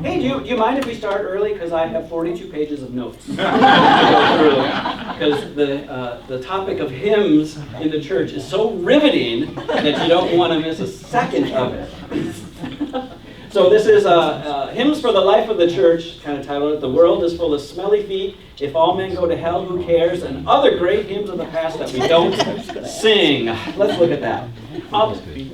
Hey, do you mind if we start early? Because I have 42 pages of notes. Because the topic of hymns in the church is so riveting that you don't want to miss a second of it. So this is Hymns for the Life of the Church, kind of titled it, "The World is Full of Smelly Feet, If All Men Go to Hell, Who Cares?" and other great hymns of the past that we don't sing. Let's look at that.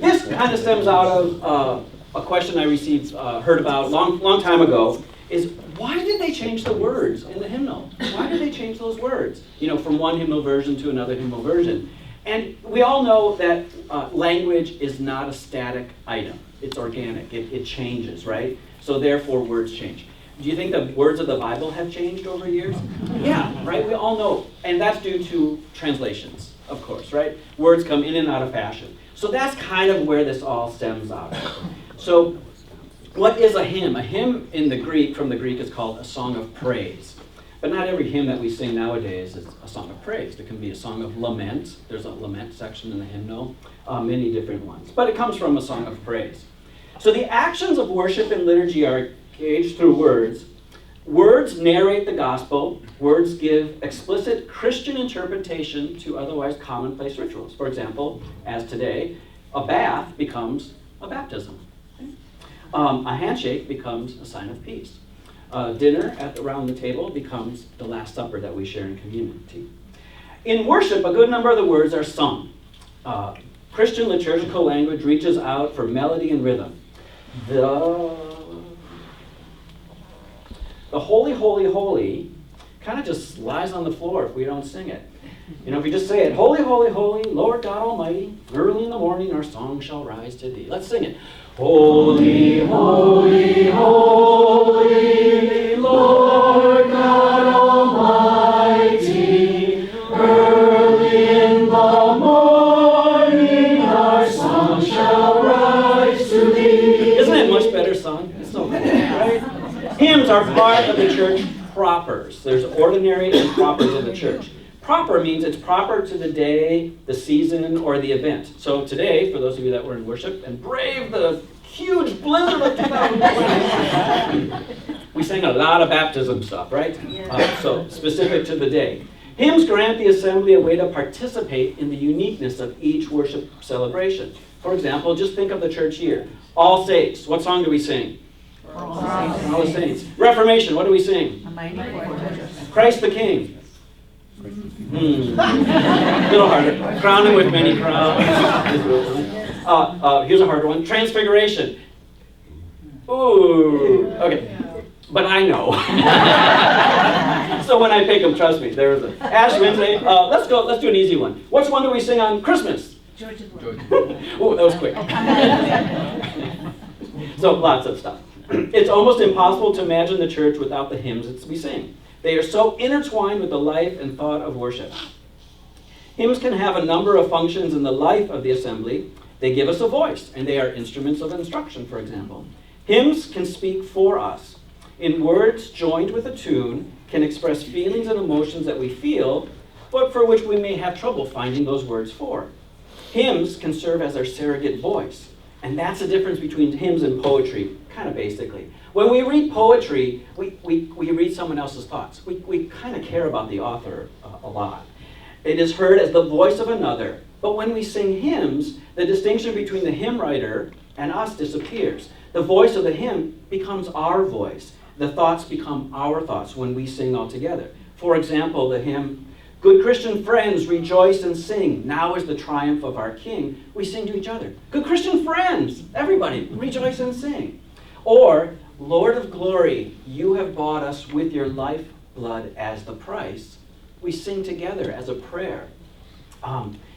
This kind of stems out of a question I received, heard about long time ago, is why did they change the words in the hymnal? Why did they change those words? From one hymnal version to another hymnal version. And we all know that language is not a static item. It's organic. It changes, right? So therefore, words change. Do you think the words of the Bible have changed over years? Yeah, right? We all know. And that's due to translations, of course, right? Words come in and out of fashion. So that's kind of where this all stems out of. So what is a hymn? A hymn from the Greek is called a song of praise. But not every hymn that we sing nowadays is a song of praise. It can be a song of lament. There's a lament section in the hymnal, many different ones. But it comes from a song of praise. So the actions of worship and liturgy are gauged through words. Words narrate the gospel. Words give explicit Christian interpretation to otherwise commonplace rituals. For example, as today, a bath becomes a baptism. A handshake becomes a sign of peace. Dinner around the table becomes the Last Supper that we share in community. In worship, a good number of the words are sung. Christian liturgical language reaches out for melody and rhythm. The holy, holy, holy kind of just lies on the floor if we don't sing it. If you just say it, holy, holy, holy, Lord God Almighty, early in the morning our song shall rise to thee. Let's sing it. Holy, holy, holy, Lord God Almighty, early in the morning our song shall rise to thee. Isn't it a much better song? It's so good, right? Hymns are part of the church propers. There's ordinary and propers of the church. Proper means it's proper to the day, the season, or the event. So today, for those of you that were in worship and braved the huge blizzard of 2020, we sang a lot of baptism stuff, right? So specific to the day. Hymns grant the assembly a way to participate in the uniqueness of each worship celebration. For example, just think of the church year. All Saints, what song do we sing? All the Saints. Reformation, what do we sing? Christ the King. A little harder. Crowning with many crowns. Here's a harder one. Transfiguration. Ooh. Okay. But I know. So when I pick them, trust me, there's a Ash Wednesday. Let's do an easy one. Which one do we sing on Christmas? George's Word. Oh, that was quick. So lots of stuff. It's almost impossible to imagine the church without the hymns that we sing. They are so intertwined with the life and thought of worship. Hymns can have a number of functions in the life of the assembly. They give us a voice, and they are instruments of instruction, for example. Hymns can speak for us. In words joined with a tune, can express feelings and emotions that we feel, but for which we may have trouble finding those words for. Hymns can serve as our surrogate voice, and that's the difference between hymns and poetry, kind of basically. When we read poetry, we read someone else's thoughts. We kind of care about the author a lot. It is heard as the voice of another. But when we sing hymns, the distinction between the hymn writer and us disappears. The voice of the hymn becomes our voice. The thoughts become our thoughts when we sing all together. For example, the hymn, "Good Christian friends, rejoice and sing. Now is the triumph of our King." We sing to each other. Good Christian friends, everybody, rejoice and sing. Or, "Lord of glory, you have bought us with your lifeblood as the price." We sing together as a prayer.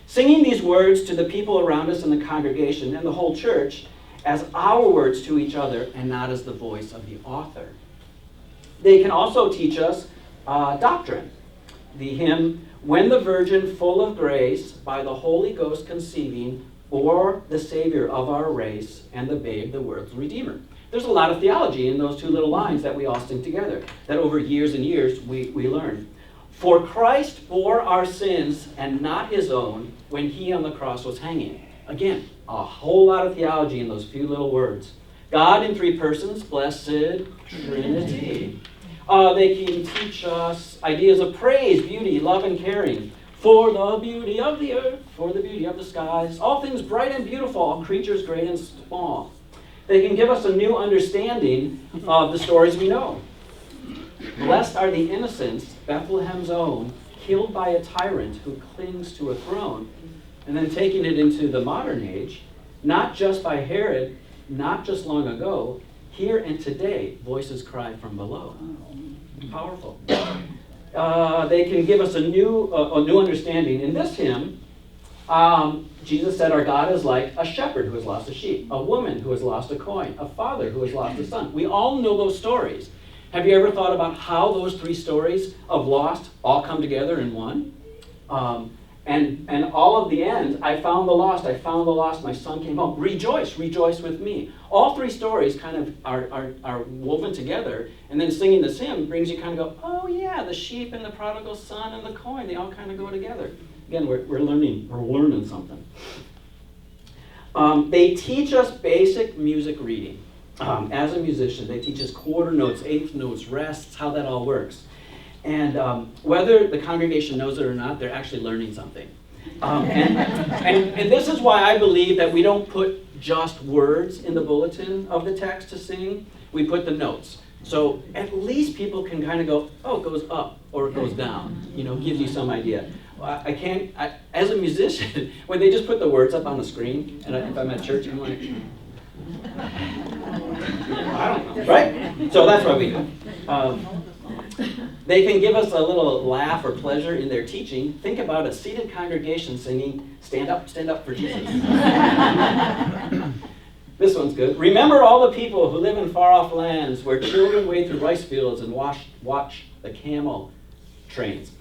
Singing these words to the people around us in the congregation and the whole church as our words to each other and not as the voice of the author. They can also teach us doctrine. The hymn, "When the Virgin full of grace, by the Holy Ghost conceiving, bore the Savior of our race, and the babe the world's Redeemer." There's a lot of theology in those two little lines that we all sing together, that over years and years we learn. "For Christ bore our sins and not his own when he on the cross was hanging." Again, a whole lot of theology in those few little words. God in three persons, blessed Trinity. They can teach us ideas of praise, beauty, love, and caring. For the beauty of the earth, for the beauty of the skies, all things bright and beautiful, all creatures great and small. They can give us a new understanding of the stories we know. Blessed are the innocents, Bethlehem's own, killed by a tyrant who clings to a throne. And then taking it into the modern age, not just by Herod, not just long ago, here and today, voices cry from below. Powerful. They can give us a new understanding. In this hymn, Jesus said our God is like a shepherd who has lost a sheep, a woman who has lost a coin, a father who has lost a son. We all know those stories. Have you ever thought about how those three stories of lost all come together in one? And all of the end, I found the lost, my son came home. Rejoice with me. All three stories kind of are woven together, and then singing this hymn brings you kind of go, oh yeah, the sheep and the prodigal son and the coin, they all kind of go together. Again, we're learning something. They teach us basic music reading. As a musician, they teach us quarter notes, eighth notes, rests, how that all works. And whether the congregation knows it or not, they're actually learning something. And this is why I believe that we don't put just words in the bulletin of the text to sing. We put the notes. So at least people can kind of go, oh, it goes up or it goes down. Gives you some idea. As a musician, when they just put the words up on the screen, and if I'm at church, I'm like, I don't know, right? So that's what we do. They can give us a little laugh or pleasure in their teaching. Think about a seated congregation singing, stand up for Jesus. This one's good. Remember all the people who live in far-off lands where children wade through rice fields and watch the camel trains.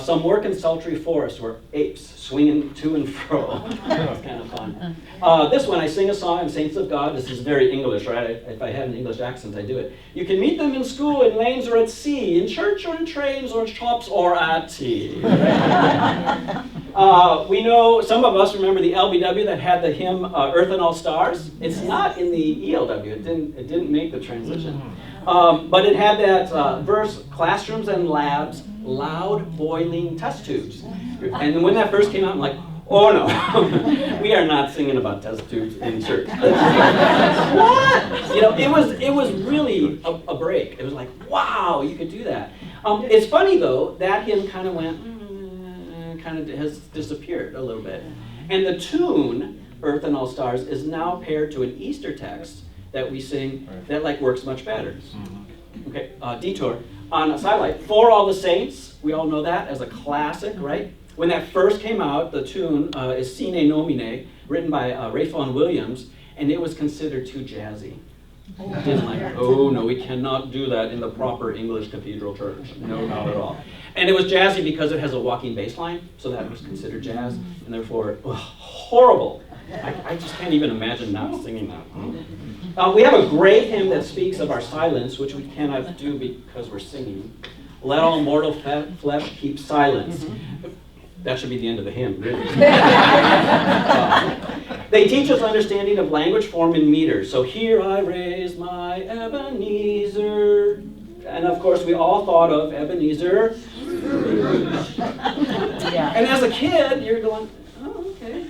Some work in sultry forests where apes swinging to and fro. That's kind of fun. This one, I sing a song, I'm Saints of God. This is very English, right? If I had an English accent, I do it. You can meet them in school, in lanes or at sea, in church or in trains or in shops or at tea. We know, some of us remember the LBW that had the hymn Earth and All Stars. It's not in the ELW. It didn't make the transition. But it had that verse, classrooms and labs, loud boiling test tubes. And when that first came out, I'm like, oh no, we are not singing about test tubes in church. What? It was really a break. It was like, wow, you could do that. It's funny though, that hymn kind of went, kind of has disappeared a little bit. And the tune, Earth and All Stars, is now paired to an Easter text that we sing that works much better. Okay, detour. On a sidelight, For All the Saints, we all know that as a classic, right? When that first came out, the tune is Sine Nomine, written by Ralph Vaughan Williams, and it was considered too jazzy. Oh no, we cannot do that in the proper English cathedral church. No, not at all. And it was jazzy because it has a walking bass line, so that was considered jazz, and therefore, horrible. I just can't even imagine not singing that. We have a great hymn that speaks of our silence, which we cannot do because we're singing. Let all mortal flesh keep silence. That should be the end of the hymn, really. They teach us understanding of language, form, and meter. So here I raise my Ebenezer. And of course, we all thought of Ebenezer. And as a kid, you're going, okay.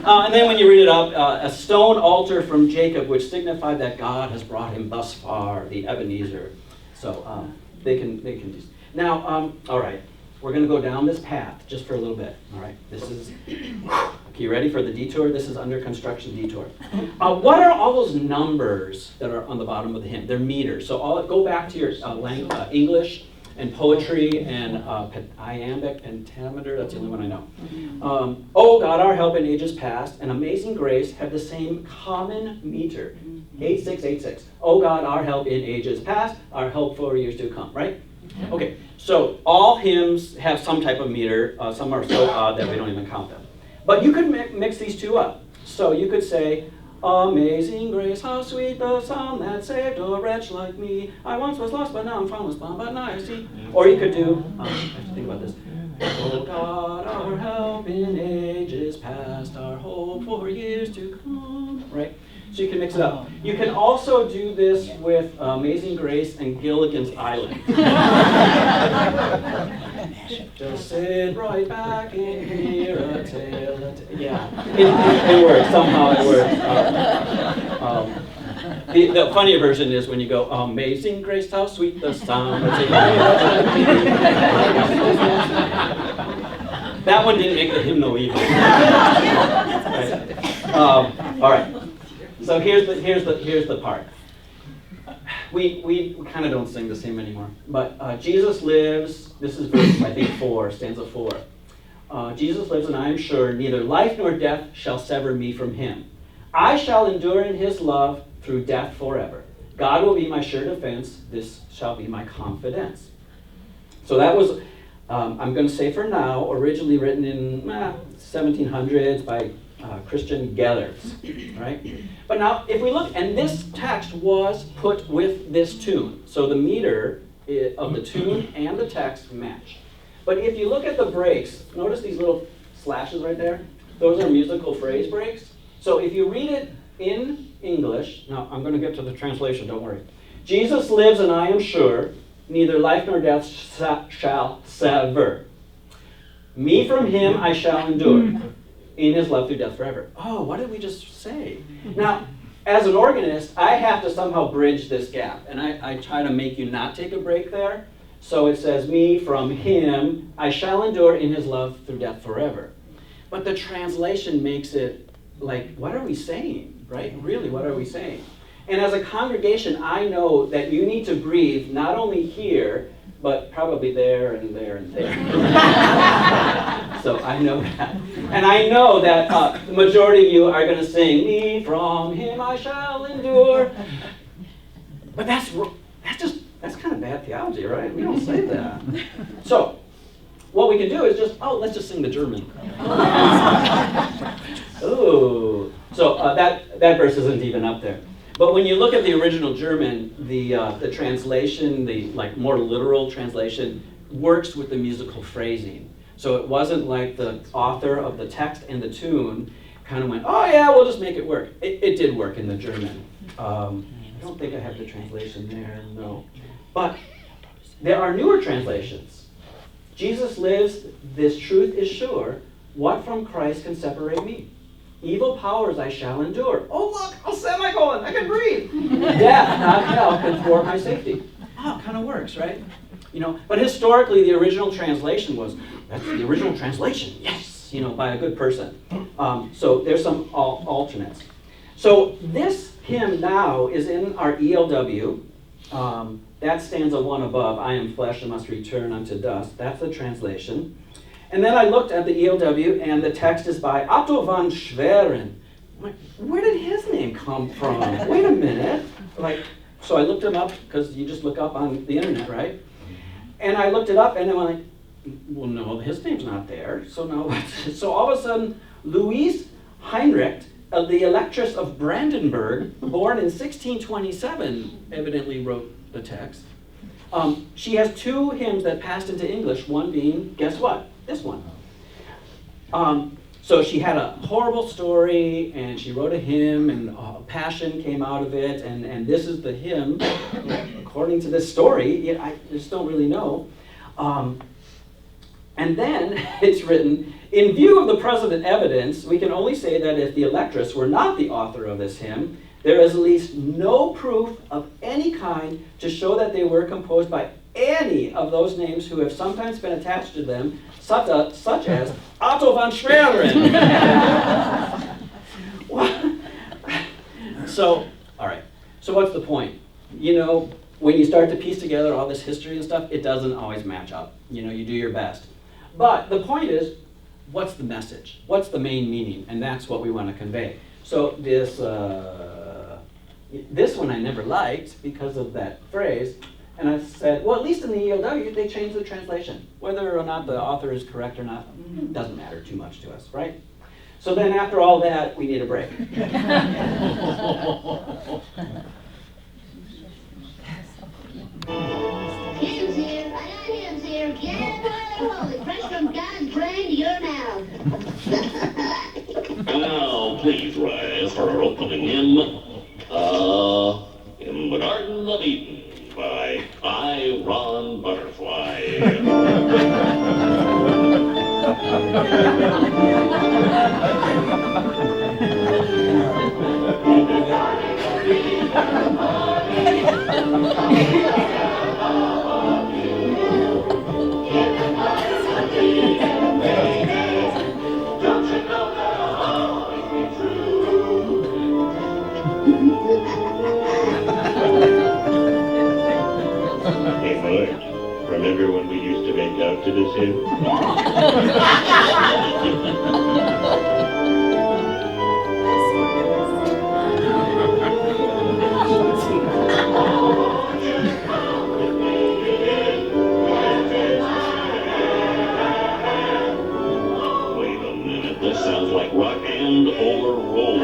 And then when you read it up, a stone altar from Jacob, which signified that God has brought him thus far, the Ebenezer. So they can do. Now, all right, we're going to go down this path just for a little bit. All right, this is. Okay, you ready for the detour? This is under construction detour. What are all those numbers that are on the bottom of the hymn? They're meters. So go back to your English and poetry and iambic pentameter. That's the only one I know. Oh God, our help in ages past and amazing grace have the same common meter. 8686. Oh God, our help in ages past, our help for years to come. Right? Okay. So all hymns have some type of meter. Some are so odd that we don't even count them. But you could mix these two up. So you could say, amazing grace, how sweet the sound that saved a wretch like me. I once was lost, but now I'm found, was bound, but now I see. Or you could do, I have to think about this. Oh God, our help in ages past, our hope for years to come. Right? So you can mix it up. You can also do this with Amazing Grace and Gilligan's Island. Just sit right back and hear a tale. Yeah, it works. Somehow it works. The funnier version is when you go, Amazing Grace, how sweet the sound. That one didn't make the hymnal either. Right. All right. So here's the part. We kind of don't sing this hymn anymore. But Jesus lives. This is verse I think 4, stanza 4. Jesus lives, and I am sure neither life nor death shall sever me from him. I shall endure in his love through death forever. God will be my sure defense. This shall be my confidence. So that was, I'm going to say for now, originally written in 1700s by Christian Gellers, right? But now, if we look, and this text was put with this tune. So the meter of the tune and the text match. But if you look at the breaks, notice these little slashes right there? Those are musical phrase breaks. So if you read it in English, now I'm going to get to the translation, don't worry. Jesus lives and I am sure, neither life nor death shall sever. Me from him I shall endure, in his love through death forever. Oh, what did we just say? Now, as an organist, I have to somehow bridge this gap, and I try to make you not take a break there. So it says, me from him I shall endure in his love through death forever. But the translation makes it like, what are we saying, right? Really, what are we saying? And as a congregation, I know that you need to breathe not only here, but probably there and there and there. So I know that. And I know that the majority of you are going to sing, me from him I shall endure. But that's kind of bad theology, right? We don't say that. So what we can do is just, let's just sing the German. Oh, so that verse isn't even up there. But when you look at the original German, the translation, the more literal translation, works with the musical phrasing. So it wasn't like the author of the text and the tune kind of went, oh yeah, we'll just make it work. It did work in the German. I don't think I have the translation there, no. But there are newer translations. Jesus lives, this truth is sure. What from Christ can separate me? Evil powers I shall endure. Oh look, a semicolon, I can breathe. Death, not hell, can thwart my safety. Oh, it kind of works, right? But historically the original translation was, that's the original translation, yes, by a good person. So there's some alternates. So this hymn now is in our ELW. That stanza 1 above, I am flesh and must return unto dust. That's the translation. And then I looked at the ELW, and the text is by Otto van Schweren. Where did his name come from? Wait a minute. So I looked him up, because you just look up on the internet, right? And I looked it up, and I'm like, well, no, his name's not there. So no. So all of a sudden, Louise Heinrich, the Electress of Brandenburg, born in 1627, evidently wrote the text. She has 2 hymns that passed into English, one being, guess what? This one. So she had a horrible story, and she wrote a hymn, and passion came out of it, and this is the hymn, according to this story. I just don't really know. And then it's written, in view of the present evidence, we can only say that if the Electress were not the author of this hymn, there is at least no proof of any kind to show that they were composed by any of those names who have sometimes been attached to them, such as Otto van Schweren. So, all right. So what's the point? When you start to piece together all this history and stuff, it doesn't always match up. You do your best. But the point is, what's the message? What's the main meaning? And that's what we want to convey. So this one I never liked because of that phrase. And I said, well, at least in the ELW, they changed the translation. Whether or not the author is correct or not, doesn't matter too much to us, right? So then after all that, we need a break. Hymns here, I got hymns here. Get holy, fresh from God's brain to your mouth. Now, please rise for our opening hymn. Hey, Butch, remember when we used to make love to this hymn? Wait a minute, this sounds like rock and or roll.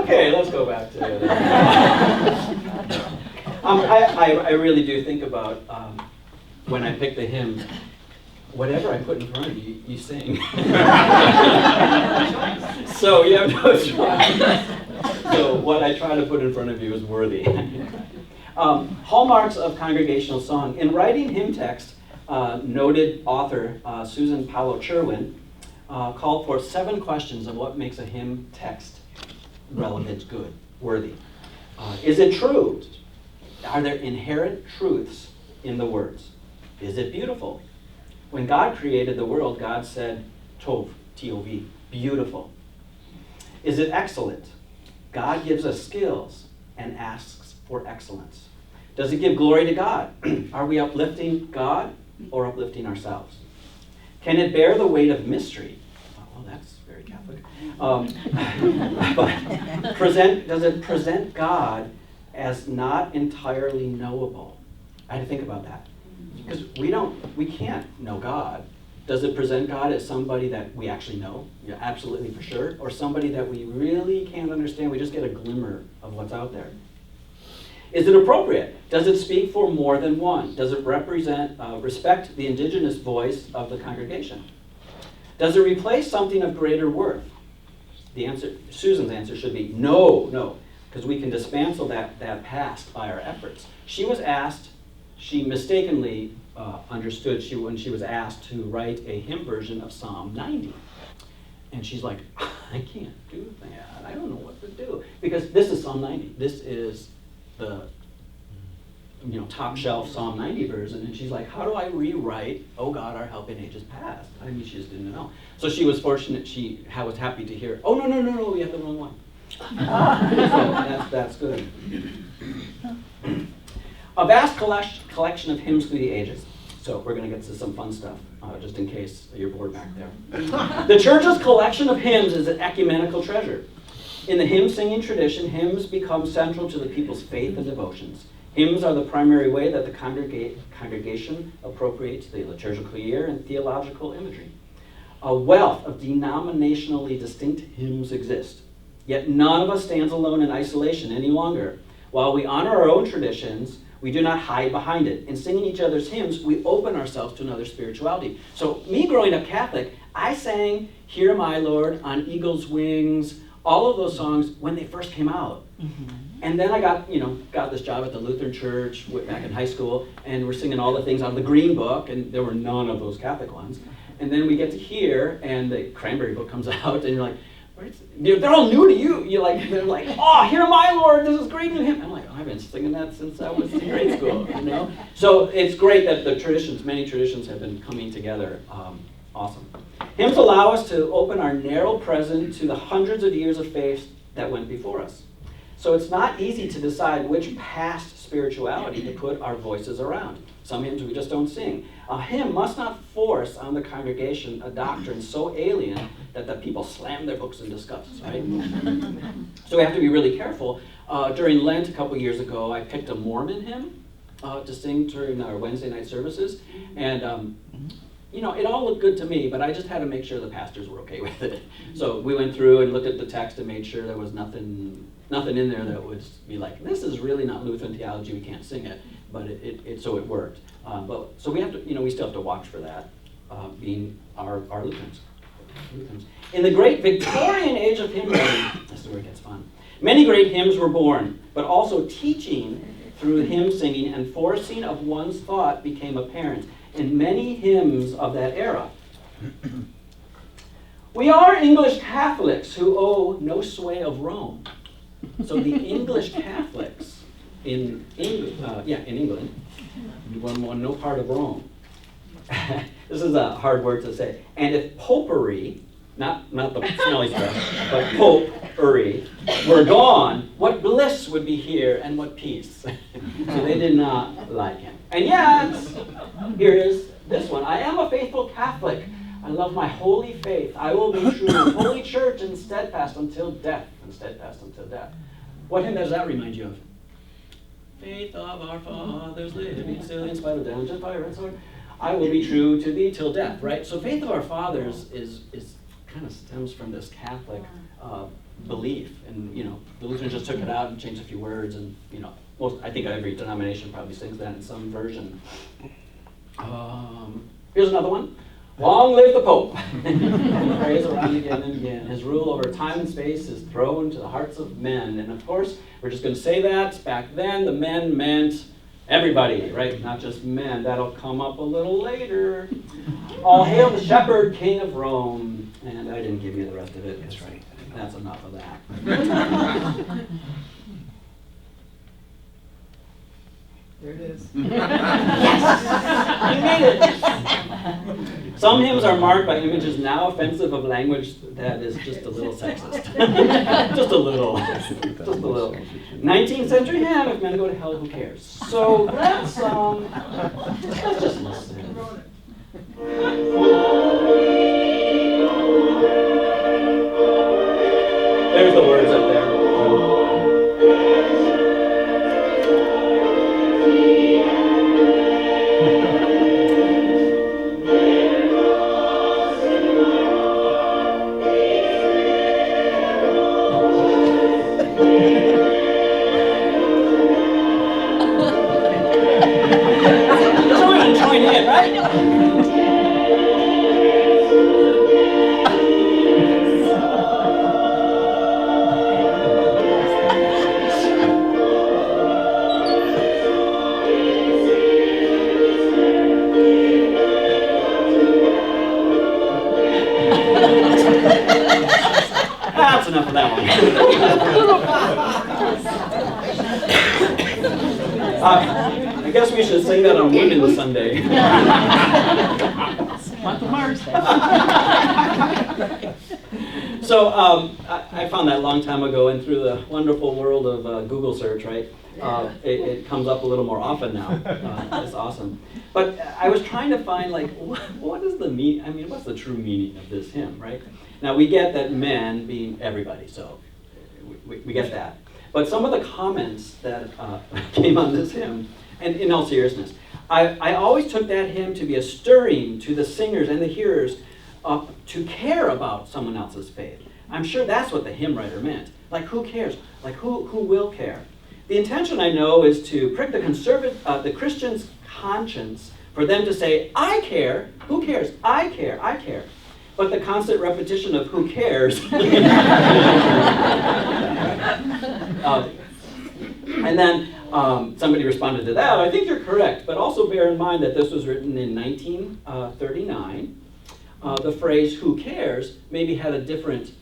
Okay, let's go back to it. I really do think about when I pick the hymn, whatever I put in front of you, you sing. So you have no choice. So what I try to put in front of you is worthy. Hallmarks of congregational song. In writing hymn text, noted author Susan Powell-Cherwin called for 7 questions of what makes a hymn text relevant, good, worthy. Is it true? Are there inherent truths in the words? Is it beautiful? When God created the world, God said, Tov, T-O-V, beautiful. Is it excellent? God gives us skills and asks for excellence. Does it give glory to God? Are we uplifting God or uplifting ourselves? Can it bear the weight of mystery? Well, that's very Catholic. But does it present God as not entirely knowable? I had to think about that. Because we can't know God. Does it present God as somebody that we actually know, yeah, absolutely for sure, or somebody that we really can't understand? We just get a glimmer of what's out there. Is it appropriate? Does it speak for more than one? Does it respect the indigenous voice of the congregation? Does it replace something of greater worth? The answer, Susan's answer should be no, because we can dismantle that past by our efforts. She was asked, she mistakenly understood when she was asked to write a hymn version of Psalm 90. And she's like, I can't do that. I don't know what to do. Because this is Psalm 90. This is the top shelf Psalm 90 version. And she's like, how do I rewrite, Oh God, our help in ages past? I mean, she just didn't know. So she was fortunate. She was happy to hear, oh, no, we have the wrong one. So that's good. A vast collection of hymns through the ages. So we're going to get to some fun stuff, just in case you're bored back there. The church's collection of hymns is an ecumenical treasure. In the hymn singing tradition, hymns become central to the people's faith and devotions. Hymns are the primary way that the congregation appropriates the liturgical year and theological imagery. A wealth of denominationally distinct hymns exist, yet none of us stands alone in isolation any longer. While we honor our own traditions, we do not hide behind it. In singing each other's hymns, we open ourselves to another spirituality. So me growing up Catholic, I sang Here Am I, Lord, On Eagle's Wings, all of those songs when they first came out. Mm-hmm. And then I got this job at the Lutheran Church back in high school, and we're singing all the things out of the Green Book, and there were none of those Catholic ones. And then we get to here, and the Cranberry Book comes out, and you're like, they're all new to you. They're like, oh, Here Am I, Lord, this is great new hymn. I'm like, I've been singing that since I was in grade school, So it's great that many traditions have been coming together. Awesome. Hymns allow us to open our narrow present to the hundreds of years of faith that went before us. So it's not easy to decide which past spirituality to put our voices around. Some hymns we just don't sing. A hymn must not force on the congregation a doctrine so alien that the people slam their books in disgust, right? So we have to be really careful. During Lent a couple years ago, I picked a Mormon hymn to sing during our Wednesday night services. And it all looked good to me, but I just had to make sure the pastors were okay with it. So we went through and looked at the text and made sure there was nothing in there that would be like, this is really not Lutheran theology, we can't sing it. But so it worked. So we have to, we still have to watch for that, being our Lutherans. In the great Victorian age of hymn writing, this is where it gets fun. Many great hymns were born, but also teaching through hymn singing and forcing of one's thought became apparent in many hymns of that era. We are English Catholics who owe no sway of Rome. So the English Catholics in England were no part of Rome. This is a hard word to say. And if popery, not the smelly stuff, but popery, were gone, what bliss would be here and what peace. So they did not like him. And yet, here is this one. I am a faithful Catholic. I love my holy faith. I will be true, holy church, and steadfast until death. And steadfast until death. What hymn does that remind you of? Faith of our fathers living still in spite of dungeon, fire, and sword. I will be true to thee till death, right? So faith of our fathers is kind of stems from this Catholic belief. And, the Lutherans just took it out and changed a few words. And, I think every denomination probably sings that in some version. Here's another one. Long live the Pope! Praise around again and again. His rule over time and space is thrown to the hearts of men. And of course, we're just going to say that. Back then, the men meant everybody, right? Not just men. That'll come up a little later. All hail the shepherd, king of Rome. And I didn't give you the rest of it. That's right. That's enough of that. There it is. Yes! You made it! Some hymns are marked by images now offensive of language that is just a little sexist. Just a little. Just a little. 19th century hymn, if men go to hell, who cares? So let's just listen. There's the words up there. Join in, right? That's enough of that one. I guess we should sing that on Women's Sunday. So I found that a long time ago, and through the wonderful world of Google search, right? It comes up a little more often now. It's awesome. But I was trying to find, what is the meaning? I mean, what's the true meaning of this hymn, right? Now, we get that men being everybody, so we get that. But some of the comments that came on this hymn, and in all seriousness, I always took that hymn to be a stirring to the singers and the hearers to care about someone else's faith. I'm sure that's what the hymn writer meant. Like, who cares? Like, who will care? The intention, I know, is to prick the Christian's conscience for them to say, I care. Who cares? I care. I care. But the constant repetition of who cares and then somebody responded to that. I think you're correct, but also bear in mind that this was written in 1939. The phrase who cares maybe had a different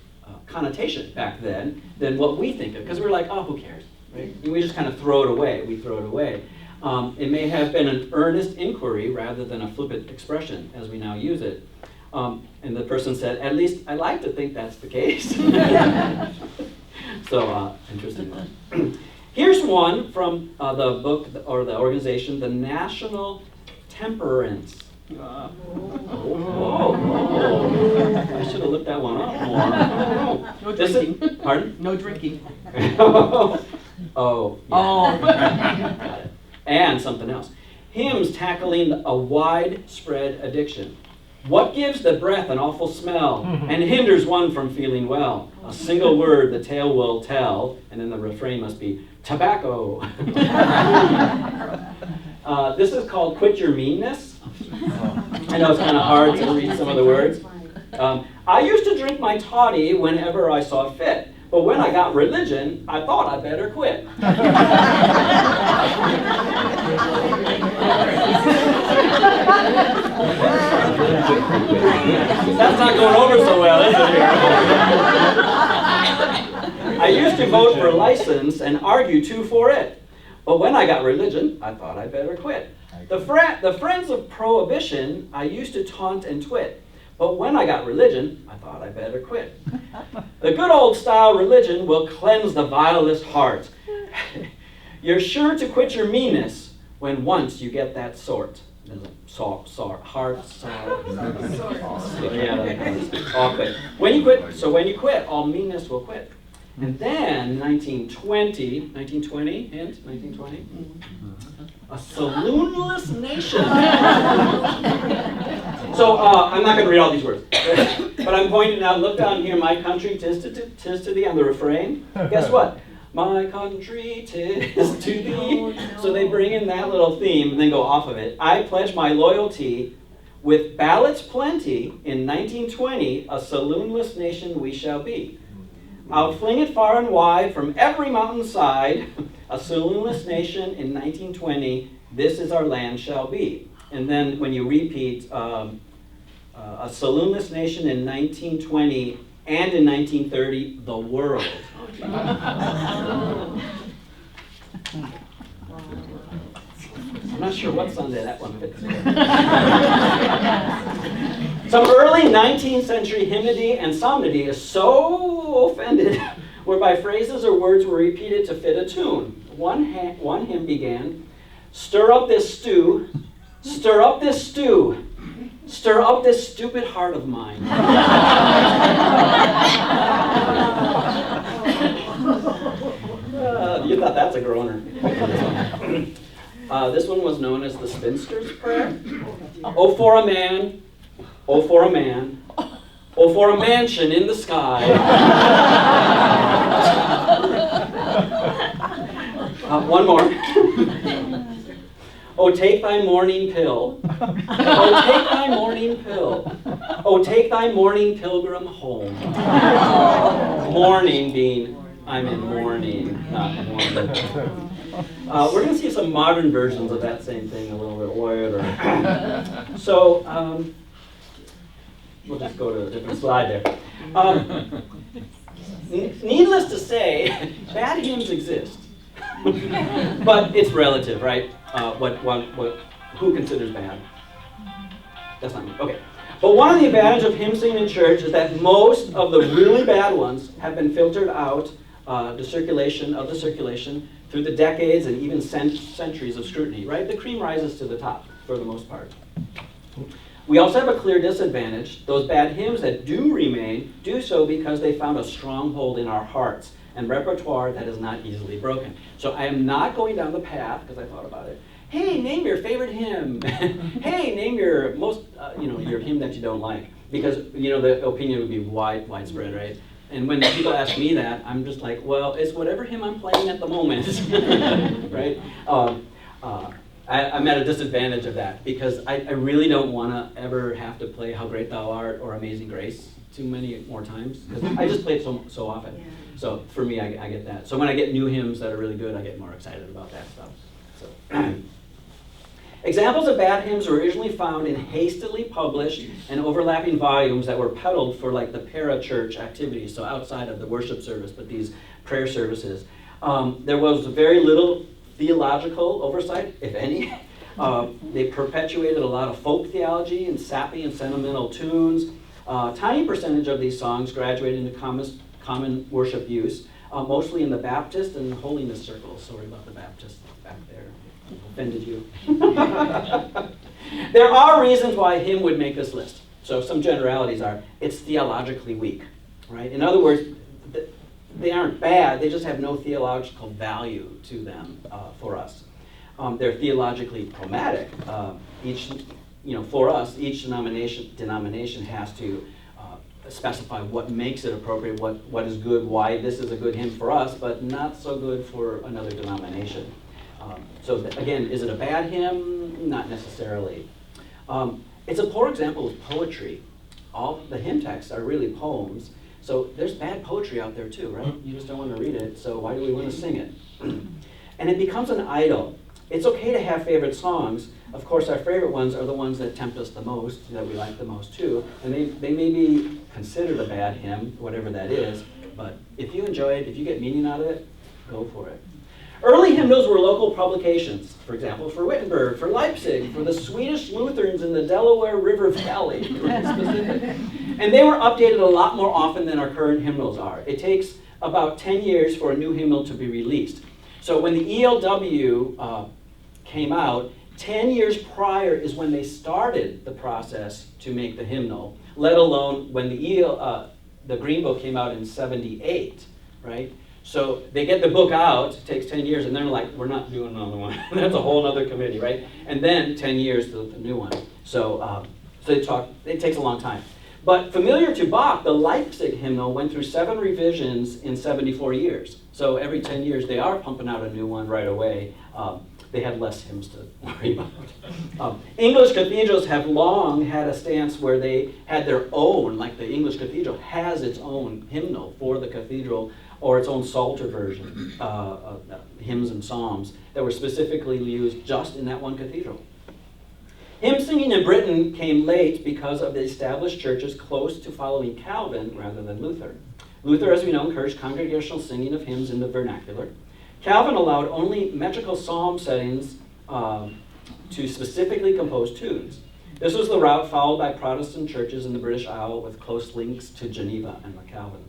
connotation back then than what we think of, because we're like, oh, who cares? Right? And we just kind of throw it away. We throw it away. It may have been an earnest inquiry rather than a flippant expression as we now use it. And the person said, at least I like to think that's the case. So, interesting one. Here's one from the book or the organization, the National Temperance. I should have looked that one up more. No drinking. Pardon? No drinking. Oh. Yeah. And something else. Hymns tackling a widespread addiction. What gives the breath an awful smell and hinders one from feeling well? A single word the tale will tell, and then the refrain must be tobacco. This is called Quit Your Meanness. I know it's kind of hard to read some of the words. I used to drink my toddy whenever I saw fit, But when I got religion, I thought I'd better quit. That's not going over so well, is it? I used to vote for license and argue too for it. But when I got religion, I thought I'd better quit. The friends of prohibition, I used to taunt and twit. But when I got religion, I thought I'd better quit. The good old style religion will cleanse the vilest heart. You're sure to quit your meanness when once you get that sort. There's a heart, yeah, all quit. When you quit, all meanness will quit. And then 1920, hint, 1920, a saloonless nation. So I'm not going to read all these words, but I'm pointing out, look down here, my country, tis to thee, on the refrain. Guess what? My country, tis to thee. So they bring in that little theme and then go off of it. I pledge my loyalty. With ballots plenty, in 1920, a saloonless nation we shall be. I'll fling it far and wide from every mountainside. A saloonless nation in 1920, this is our land shall be. And then when you repeat a saloonless nation in 1920 and in 1930, the world. I'm not sure what Sunday that one fits. Some early 19th century hymnody and psalmody is so offended whereby phrases or words were repeated to fit a tune. One hymn began, stir up this stew, stir up this stew, stir up this stupid heart of mine. You thought that's a groaner. This one was known as the Spinster's Prayer. Oh, for a man, oh, for a man, oh, for a mansion in the sky. One more. Oh, take thy morning pill. Oh, take thy morning pill. Oh, take thy morning pilgrim home. Morning being, I'm in mourning, not mourning. We're going to see some modern versions of that same thing a little bit later. So, we'll just go to a different slide there. Needless to say, bad hymns exist. But it's relative, right? Who considers bad? That's not me. Okay. But one of the advantages of hymn singing in church is that most of the really bad ones have been filtered out the circulation through the decades and even centuries of scrutiny, right? The cream rises to the top for the most part. We also have a clear disadvantage. Those bad hymns that do remain do so because they found a stronghold in our hearts and repertoire that is not easily broken. So I am not going down the path, because I thought about it. Hey, name your favorite hymn. Hey, name your most, your hymn that you don't like. Because, the opinion would be widespread, right? And when people ask me that, I'm just like, well, it's whatever hymn I'm playing at the moment, right? I'm at a disadvantage of that because I really don't want to ever have to play How Great Thou Art or Amazing Grace too many more times because I just play it so often. Yeah. So for me, I get that. So when I get new hymns that are really good, I get more excited about that stuff. So. Examples of bad hymns were originally found in hastily published and overlapping volumes that were peddled for like the para-church activities, so outside of the worship service, but these prayer services. There was very little theological oversight, if any. They perpetuated a lot of folk theology and sappy and sentimental tunes. Tiny percentage of these songs graduated into common worship use, mostly in the Baptist and holiness circles. Sorry about the Baptist back there. Offended you. There are reasons why a hymn would make this list. So some generalities are, it's theologically weak, right? In other words, they aren't bad, they just have no theological value to them for us. They're theologically chromatic. For us, each denomination has to specify what makes it appropriate, what is good, why this is a good hymn for us, but not so good for another denomination. So again, is it a bad hymn? Not necessarily. It's a poor example of poetry. All the hymn texts are really poems. So there's bad poetry out there too, right? You just don't want to read it, so why do we want to sing it? And it becomes an idol. It's okay to have favorite songs. Of course, our favorite ones are the ones that tempt us the most, that we like the most too. And they may be considered a bad hymn, whatever that is, but if you enjoy it, if you get meaning out of it, go for it. Early hymnals were local publications, for example, for Wittenberg, for Leipzig, for the Swedish Lutherans in the Delaware River Valley, specific. And they were updated a lot more often than our current hymnals are. It takes about 10 years for a new hymnal to be released. So when the ELW came out, 10 years prior is when they started the process to make the hymnal, let alone when the Green Book came out in 78, right? So they get the book out, it takes 10 years, and they're like, we're not doing another one. That's a whole other committee, right? And then 10 years to the new one. So it takes a long time. But familiar to Bach, the Leipzig hymnal went through 7 revisions in 74 years. So every 10 years, they are pumping out a new one right away. They had less hymns to worry about. English cathedrals have long had a stance where they had their own, like the English cathedral has its own hymnal for the cathedral, or its own Psalter version, hymns and psalms that were specifically used just in that one cathedral. Hymn singing in Britain came late because of the established churches close to following Calvin rather than Luther. Luther, as we know, encouraged congregational singing of hymns in the vernacular. Calvin allowed only metrical psalm settings to specifically compose tunes. This was the route followed by Protestant churches in the British Isles with close links to Geneva and Calvin.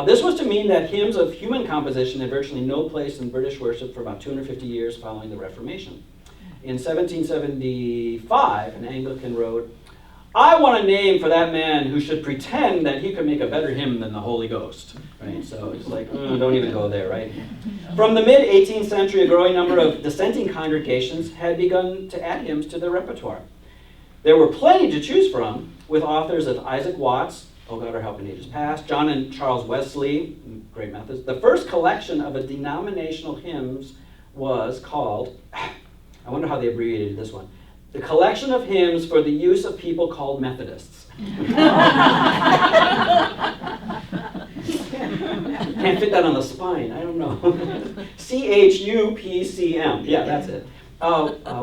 This was to mean that hymns of human composition had virtually no place in British worship for about 250 years following the Reformation. In 1775, an Anglican wrote, "I want a name for that man who should pretend that he could make a better hymn than the Holy Ghost." Right? So it's like, don't even go there, right? From the mid-18th century, a growing number of dissenting congregations had begun to add hymns to their repertoire. There were plenty to choose from, with authors of Isaac Watts, "Oh God, Our Help in Ages Past," John and Charles Wesley, great Methodists. The first collection of a denominational hymns was called, I wonder how they abbreviated this one, "The Collection of Hymns for the Use of People Called Methodists." Can't fit that on the spine, I don't know. CHUPCM, yeah, that's it.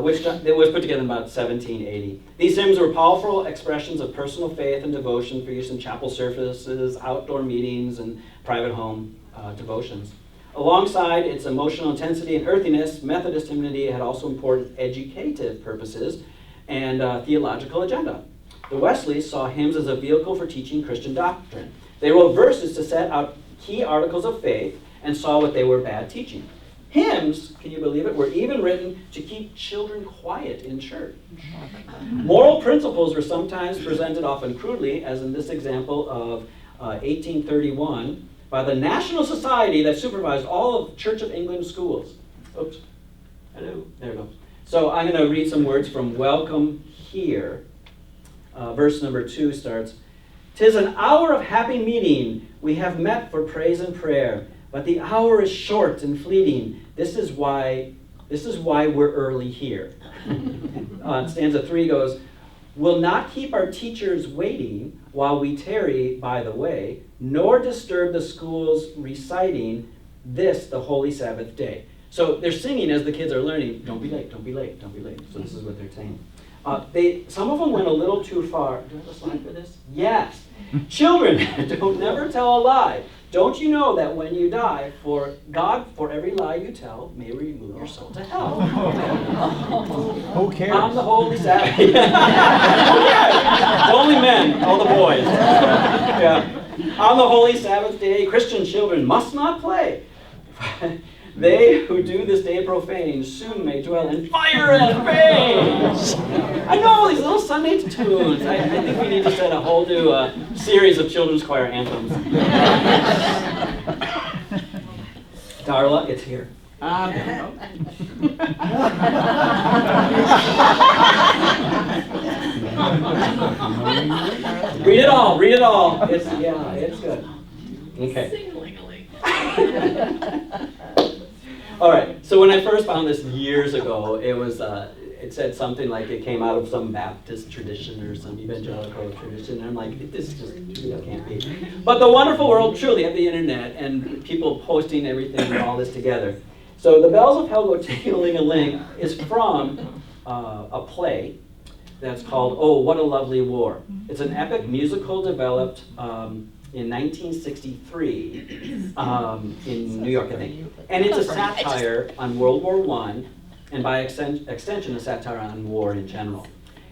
Which it was put together in about 1780. These hymns were powerful expressions of personal faith and devotion for use in chapel services, outdoor meetings, and private home devotions. Alongside its emotional intensity and earthiness, Methodist hymnody had also important educative purposes and theological agenda. The Wesleys saw hymns as a vehicle for teaching Christian doctrine. They wrote verses to set out key articles of faith and saw what they were bad teaching. Hymns, can you believe it, were even written to keep children quiet in church. Moral principles were sometimes presented, often crudely, as in this example of 1831, by the National Society that supervised all of Church of England schools. Oops. Hello. There we go. So I'm going to read some words from Welcome Here. Verse number 2 starts, "'Tis an hour of happy meeting, we have met for praise and prayer. But the hour is short and fleeting. This is why we're early here." Stanza 3 goes, "Will not keep our teachers waiting while we tarry by the way, nor disturb the school's reciting this the holy Sabbath day." So they're singing as the kids are learning, "Don't be late, don't be late, don't be late." So this is what they're saying. Some of them went a little too far. Do I have a slide for this? Yes. "Children, don't never tell a lie. Don't you know that when you die, for God, for every lie you tell, may remove your soul to hell?" Who cares? On the holy Sabbath. Who cares? Only men, all the boys. Yeah. "On the holy Sabbath day, Christian children must not play. They who do this day profane soon may dwell in fire and pain." I know these little Sunday tunes. I think we need to set a whole new series of children's choir anthems. Darla, it's here. Read it all. Read it all. It's good. Okay. All right. So when I first found this years ago, it was it said something like it came out of some Baptist tradition or some evangelical tradition. And I'm like, this just that can't be. But the wonderful world truly of the internet and people posting everything and all this together. So the Bells of Hell Go Ting-a-ling-a-ling is from a play that's called Oh, What a Lovely War. It's an epic musical developed in 1963 in New York, I think. And it's a satire on World War I, and by extension, a satire on war in general.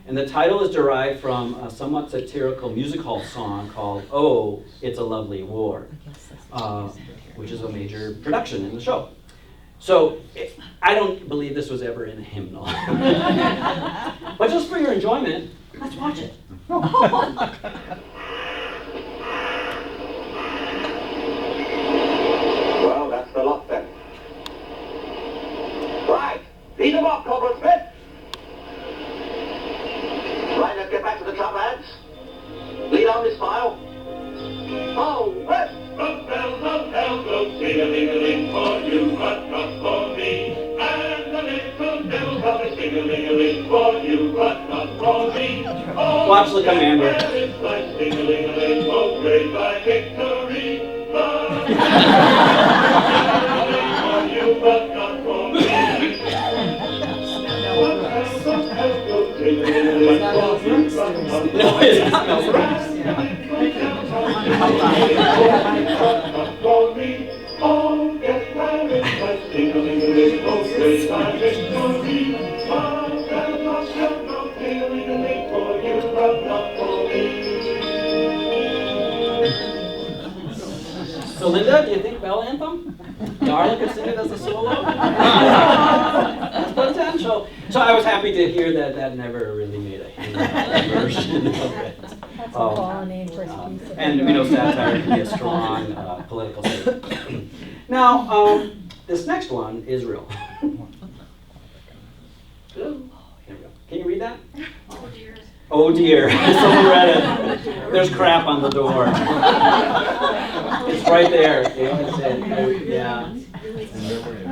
And the title is derived from a somewhat satirical music hall song called Oh, It's a Lovely War, which is a major production in the show. So I don't believe this was ever in a hymnal. But just for your enjoyment, let's watch it. Well, that's the lot then. Right, lead them off, Corporal Smith. Right, let's get back to the top, lads. Lead on this file. Oh, west! The bells of hell go sing-a-ling-a-ling for you, but not for me. And the little devil comes sing-a-ling-a-ling for you, but not for me. Oh, Watch the commander. It's like sing-a-ling-a-ling, oh, great thy victory. Sing-a-ling for you, but not for me. The bells of hell go sing-a-ling-a-ling for you, but not for me. No, it's not Mel Brooks. Oh, get married, like sing-a-ling-a-ling, oh, great thy victory. Oh, bells of hell go sing-a-ling-a-ling for you, but not for me. So Linda, do you think Bell Anthem? Darla could sing it as a solo? That's potential. So I was happy to hear that that never really made a hymn version of it. That's a long name for a piece of And we know satire can be a strong political statement. Now, this next one, Israel. Here we go. Can you read that? Oh dear. Oh dear, someone read it. There's crap on the door. It's right there. Yeah.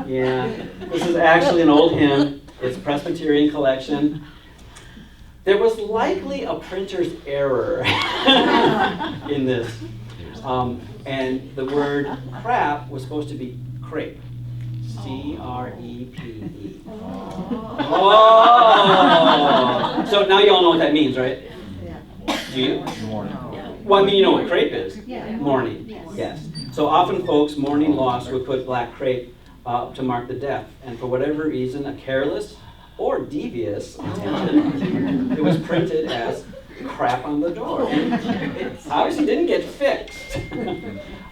Yeah. This is actually an old hymn. It's Presbyterian collection. There was likely a printer's error in this. And the word crap was supposed to be crepe. C-R-E-P-E. Oh! So now you all know what that means, right? Do you? Well, I mean, you know what crepe is. Mourning. Yes. So often folks mourning loss would put black crepe to mark the death. And for whatever reason, a careless or devious intention, it was printed as crap on the door. And it obviously didn't get fixed.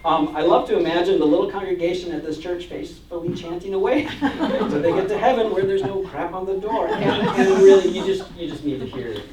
I love to imagine the little congregation at this church faithfully chanting away so they get to heaven where there's no crap on the door. And really, you just need to hear it.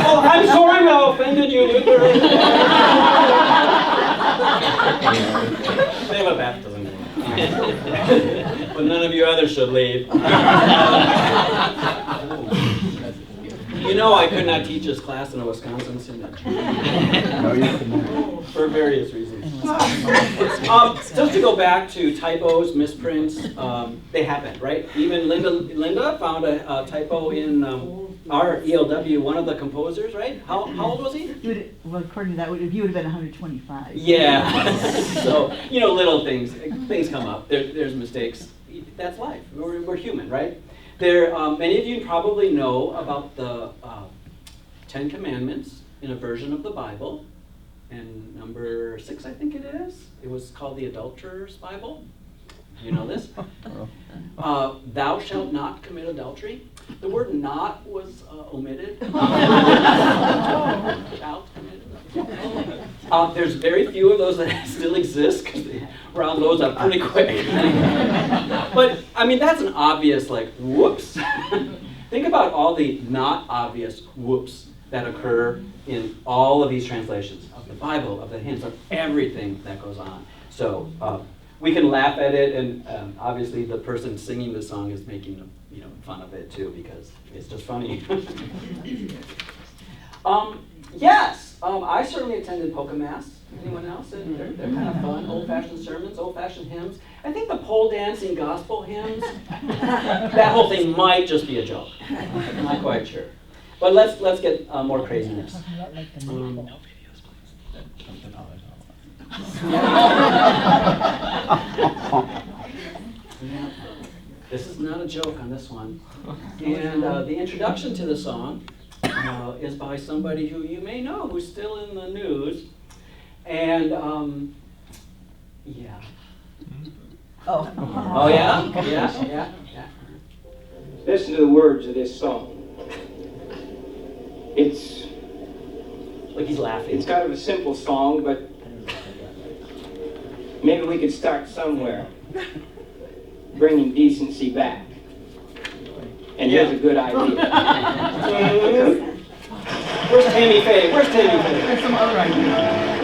Oh, I'm sorry I offended you, Luther. They have a baptism. But none of you others should leave. You know I could not teach this class in a Wisconsin synod. No, you couldn't. For various reasons. Just to go back to typos, misprints, they happen, right? Even Linda found a typo in our ELW, one of the composers, right? How old was he? Well, according to that, he would have been 125. Yeah. So, you know, little things come up. There's mistakes. That's life. We're human, right? Many of you probably know about the 10 Commandments in a version of the Bible. And number 6, I think it is. It was called the Adulterer's Bible. You know this? Thou shalt not commit adultery. The word not was omitted. Shalt commit adultery. There's very few of those that still exist because they round those up pretty quick. But, I mean, that's an obvious, like, whoops. Think about all the not obvious whoops that occur in all of these translations of the Bible, of the hymns, of everything that goes on. So we can laugh at it, and obviously the person singing the song is making fun of it too because it's just funny. Yes, I certainly attended polka mass. Anyone else? They're kind of fun. Old-fashioned sermons, old-fashioned hymns. I think the pole dancing gospel hymns, that whole thing might just be a joke. I'm not quite sure. But let's get more craziness. This is not a joke on this one. And the introduction to the song is by somebody who you may know who's still in the news. And yeah. Oh yeah? Yeah. Listen to the words of this song. It's like he's laughing. It's kind of a simple song, but maybe we could start somewhere, bringing decency back. And here's a good idea. Where's Tammy Faye? There's some other ideas.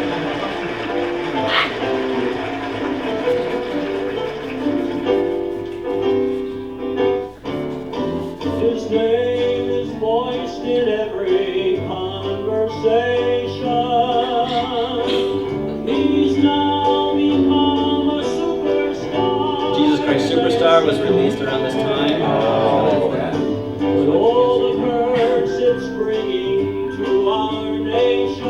His name is voiced in every conversation. He's now become a superstar. Jesus Christ Superstar was released around this time. With all the curse it's bringing to our nation,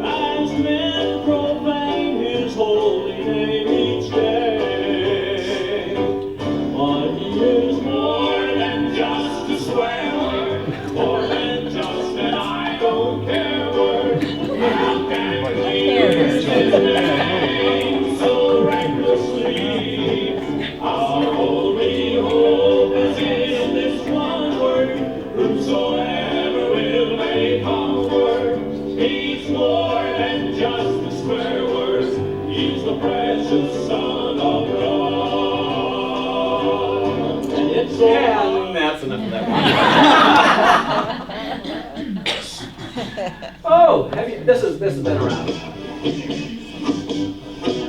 as men profane his holy name each day. But he is more than just a swear word, more than just an I don't care word. How can we use his name so recklessly? Our only hope is in this one word. Whosoever will make comfort. He's more than just a square word. He's the precious Son of God. And it's all And that's enough of that one. Oh, this has been around.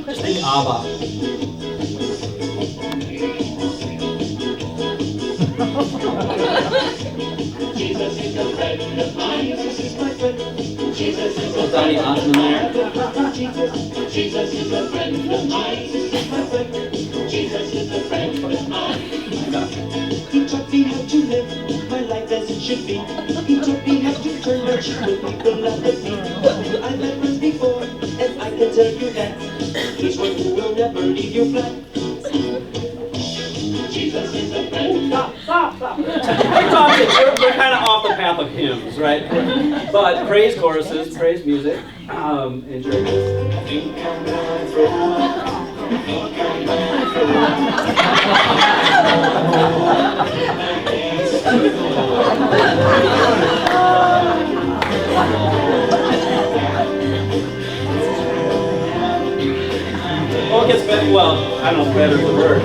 Just think ABBA. Jesus is a friend of mine. Jesus is my friend. Jesus is a Donny Osmond there. Jesus is a friend of mine. Jesus is my friend. Jesus is a friend of mine. He taught me how to live my life as it should be. He taught me how to turn my cheek when people laugh at me. I've had friends before, and I can tell you that he's one who will never leave you flat. Jesus is a friend. Stop. We're kind of off the path of hymns, right? But praise choruses, praise music. Enjoy this. Think I'm going through. Think I'm going through. Oh, it gets better. Well, I don't know if better is the word.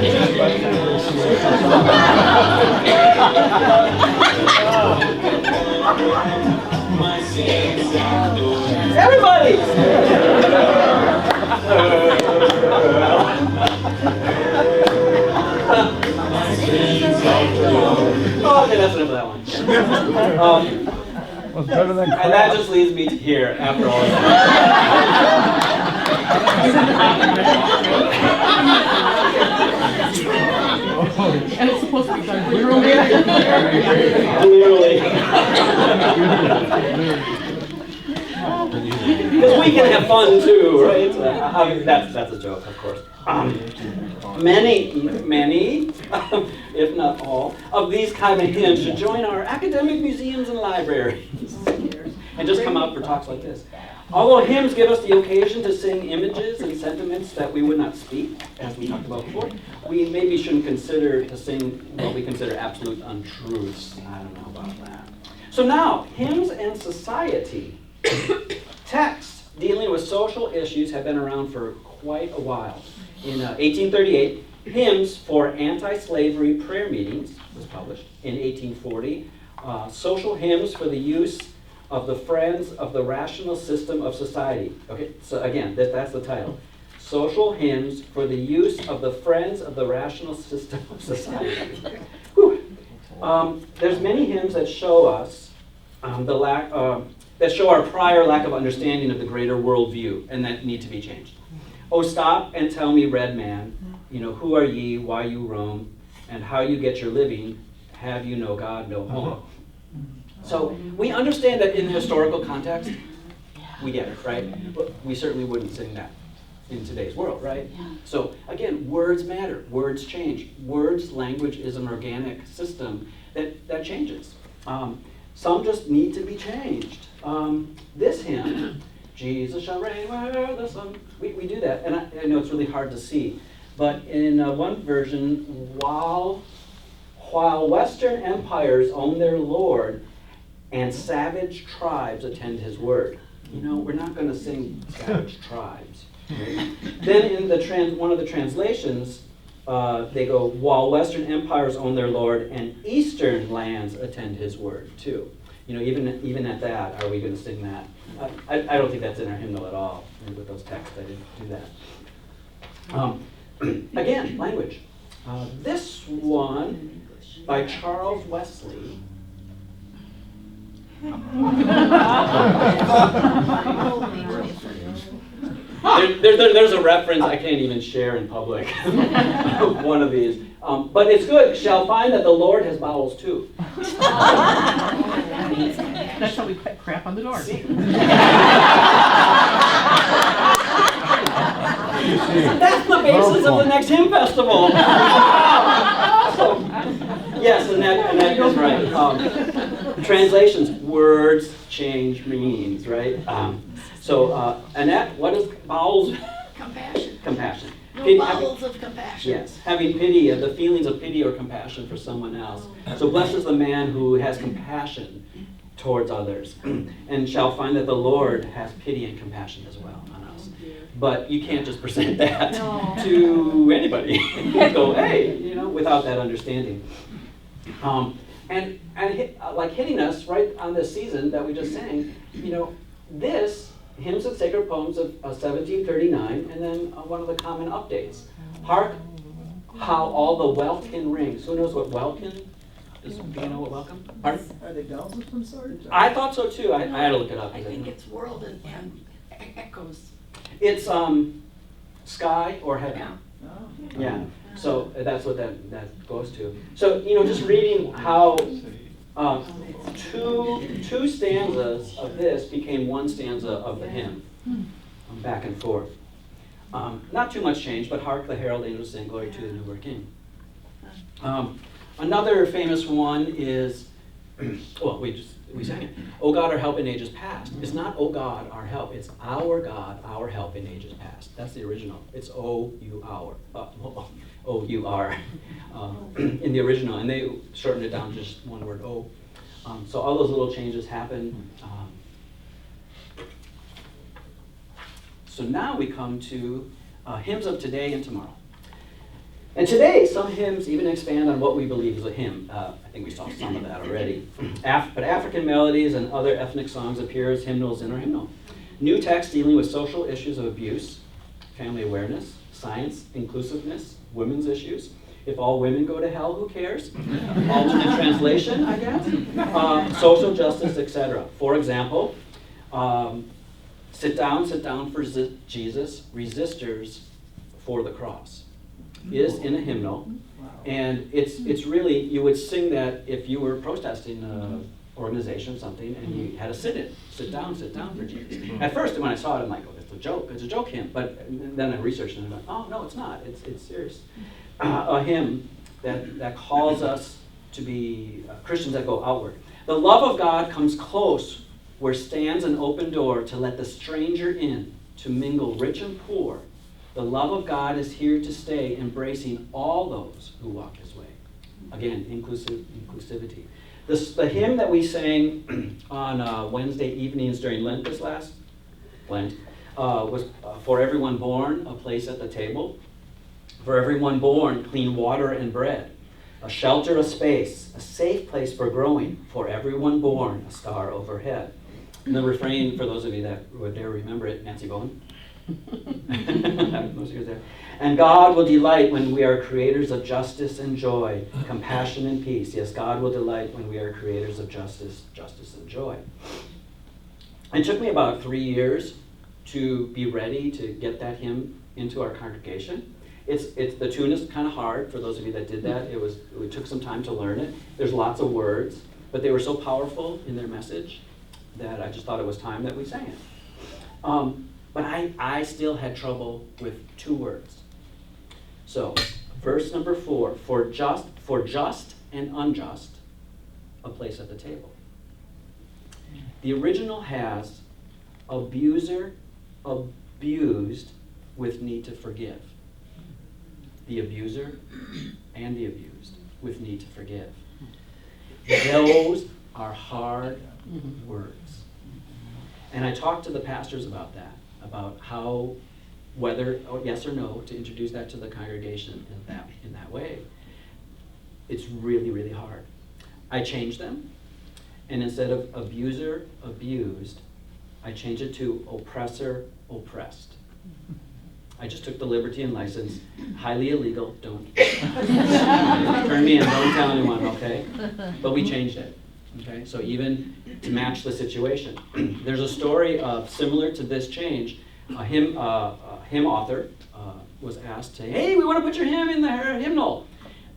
Everybody! Oh, okay, that's enough of that one. Was better than And that just leads me to here after all of that. And it's supposed to be done clearly. Clearly. Because we can have fun too, right? That's a joke, of course. Many, if not all, of these kind of hymns should join our academic museums and libraries and just come out for talks like this. Although hymns give us the occasion to sing images and sentiments that we would not speak, as we talked about before, we maybe shouldn't consider to sing what we consider absolute untruths. I don't know about that. So now, hymns and society. Texts dealing with social issues have been around for quite a while. In 1838, Hymns for Anti-Slavery Prayer Meetings was published. In 1840, Social Hymns for the Use of the Friends of the Rational System of Society. Okay, so again, that's the title. Social Hymns for the Use of the Friends of the Rational System of Society. There's many hymns that show us that show our prior lack of understanding of the greater worldview and that need to be changed. Oh, stop and tell me, red man, who are ye, why you roam, and how you get your living, have you no God, no home. So we understand that in the historical context, we get it, right? But we certainly wouldn't sing that in today's world, right? So again, words matter, words change. Language is an organic system that changes. Some just need to be changed. This hymn, Jesus shall reign where the sun, we do that, and I know it's really hard to see, but in one version, while Western empires own their Lord and savage tribes attend his word. We're not going to sing savage tribes. Right? Then in one of the translations, they go, while Western empires own their Lord and Eastern lands attend his word too. Even at that, are we going to sing that? I don't think that's in our hymnal at all. With those texts, I didn't do that. Again, language. This one by Charles Wesley. There's a reference I can't even share in public. One of these. But it's good. Shall find that the Lord has bowels too. That's how we put crap on the door. That's the basis of the next hymn festival. Awesome. Yes, and that is right. Translations, words change meanings, right? So, Annette, what is bowels? Compassion. Compassion. No bowels of compassion. Yes, having pity, the feelings of pity or compassion for someone else. So blessed is the man who has compassion towards others, and shall find that the Lord has pity and compassion as well on us. But you can't just present that to anybody. Go, hey, without that understanding. And like hitting us right on this season that we just sang, this Hymns and Sacred Poems of 1739, and then one of the common updates. Hark how all the welkin rings. Who knows what welkin is? Do you know what welkin? Pardon? Are they bells of some sort? I thought so too. I had to look it up. I think it's world and echoes. It's sky or heaven. Yeah. So that's what that goes to. So just reading how two stanzas of this became one stanza of the hymn, back and forth. Not too much change, but hark the herald angels sing glory to the newborn King. Another famous one is, well, we sang it. O God, our help in ages past. It's not O God, our help. It's our God, our help in ages past. That's the original. It's O U our. O U R in the original, and they shortened it down to just one word O. So all those little changes happen. So now we come to hymns of today and tomorrow. And today, some hymns even expand on what we believe is a hymn. I think we saw some of that already. But African melodies and other ethnic songs appear as hymnals in our hymnal. New texts dealing with social issues of abuse, family awareness, science, inclusiveness, women's issues. If all women go to hell, who cares? Alternate translation, I guess. Social justice, etc. For example, sit down for Jesus, resistors for the cross is in a hymnal. And it's really, you would sing that if you were protesting organization or something, and you had to sit down for Jesus. At first, when I saw it, I'm like, oh, it's a joke hymn. But then I researched it, and I'm like, oh, no, it's not. It's serious. A hymn that calls us to be Christians that go outward. The love of God comes close where stands an open door to let the stranger in, to mingle rich and poor. The love of God is here to stay, embracing all those who walk his way. Again, inclusivity. The hymn that we sang on Wednesday evenings during Lent this last Lent was For Everyone Born, a place at the table. For everyone born, clean water and bread. A shelter, a space, a safe place for growing. For everyone born, a star overhead. And the refrain, for those of you that would dare remember it, Nancy Bowen. Most of you are there. And God will delight when we are creators of justice and joy, compassion and peace. Yes, God will delight when we are creators of justice and joy. It took me about 3 years to be ready to get that hymn into our congregation. The tune is kind of hard for those of you that did that. It took some time to learn it. There's lots of words, but they were so powerful in their message that I just thought it was time that we sang it. But I still had trouble with 2 words. So, verse number 4, for just and unjust, a place at the table. The original has abuser, abused, with need to forgive. The abuser and the abused, with need to forgive. Those are hard words. And I talked to the pastors about that, about how, whether yes or no, to introduce that to the congregation in that way. It's really, really hard. I changed them, and instead of abuser, abused, I changed it to oppressor, oppressed. I just took the liberty and license. Highly illegal, don't. Turn me in, don't tell anyone, okay? But we changed it, okay? So even to match the situation. There's a story similar to this change. A hymn author was asked to, hey, we want to put your hymn in the hymnal.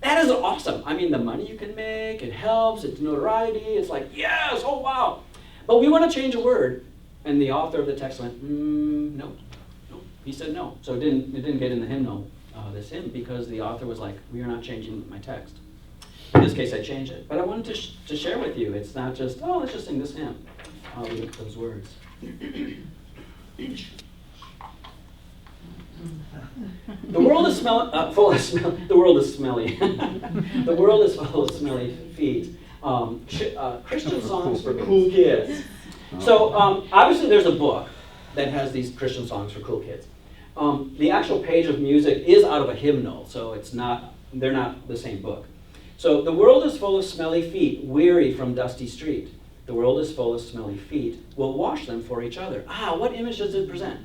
That is awesome. I mean, the money you can make, it helps, it's notoriety, it's like, yes, oh wow. But we want to change a word. And the author of the text went, no. He said no. So it didn't get in the hymnal, this hymn, because the author was like, we are not changing my text. In this case, I changed it. But I wanted to share with you, it's not just, oh, let's just sing this hymn with those words. The world is full of smell. The world is smelly. The world is full of smelly feet. Christian songs for cool kids. So obviously, there's a book that has these Christian songs for cool kids. The actual page of music is out of a hymnal, so they're not the same book. So the world is full of smelly feet, weary from dusty street. The world is full of smelly feet. We'll wash them for each other. What image does it present?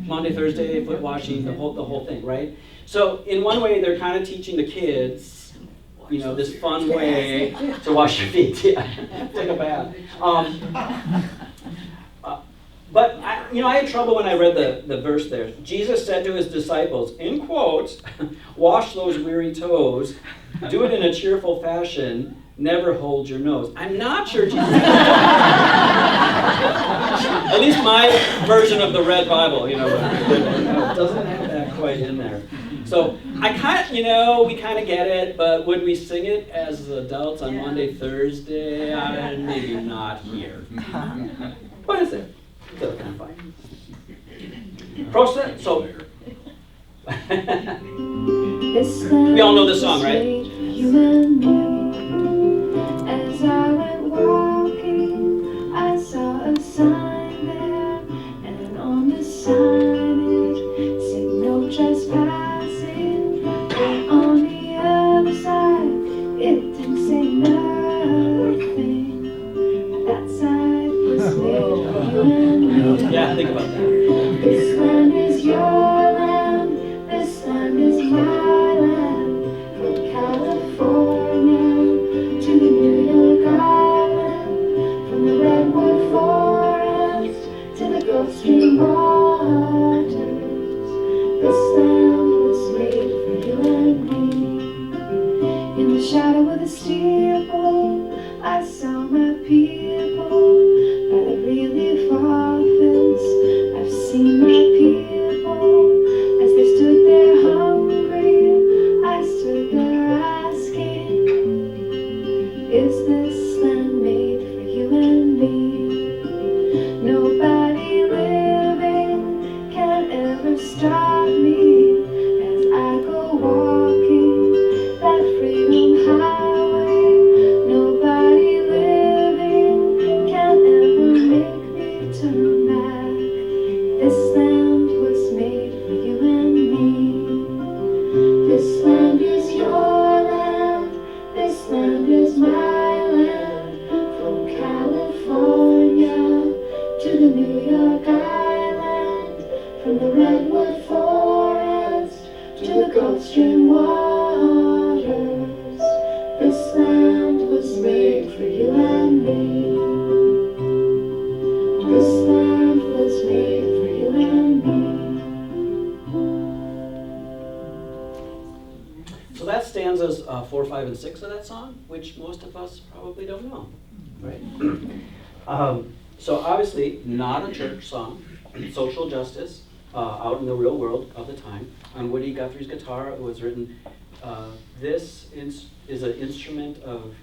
Monday, Thursday, foot washing, the whole thing, right? So in one way, they're kind of teaching the kids, this fun way to wash your feet. Yeah, take a bath. But I had trouble when I read the verse there. Jesus said to his disciples, in quotes, wash those weary toes, do it in a cheerful fashion, never hold your nose. I'm not sure Jesus at least my version of the Red Bible, doesn't have that quite in there. So I kind of, we kind of get it, but would we sing it as adults on Monday, Thursday? Maybe not here. What is it? That's kind of fine. Process. So we all know this song, right? As I went walking, I saw a sign there, and on the signage said no trespassing. But on the other side, it didn't say nothing. That side was made for you and me. Yeah, think about that. This land is your land, this land is my land. From California to the New York Island, from the redwood forest to the Gulf Stream waters. This land was made for you and me. In the shadow of the steeple, I I saw my people by the relief office. I've seen my people as they stood there hungry. I stood there asking, is this land made for you and me? Nobody living can ever stop me as I go walking that freedom highway. Nobody living can ever make me turn back. This land was made for you and me. This land is your land. This land is my land. From California to the New York Island, from the redwood forest to the Gulf Stream waters. This land was made for you and me. This land was made for you and me. So that stanzas 4, 5, and 6 of that song, which most of us probably don't know, right? So obviously not a church song, social justice out in the real world of the time. On Woody Guthrie's guitar, it was written, this is an instrument of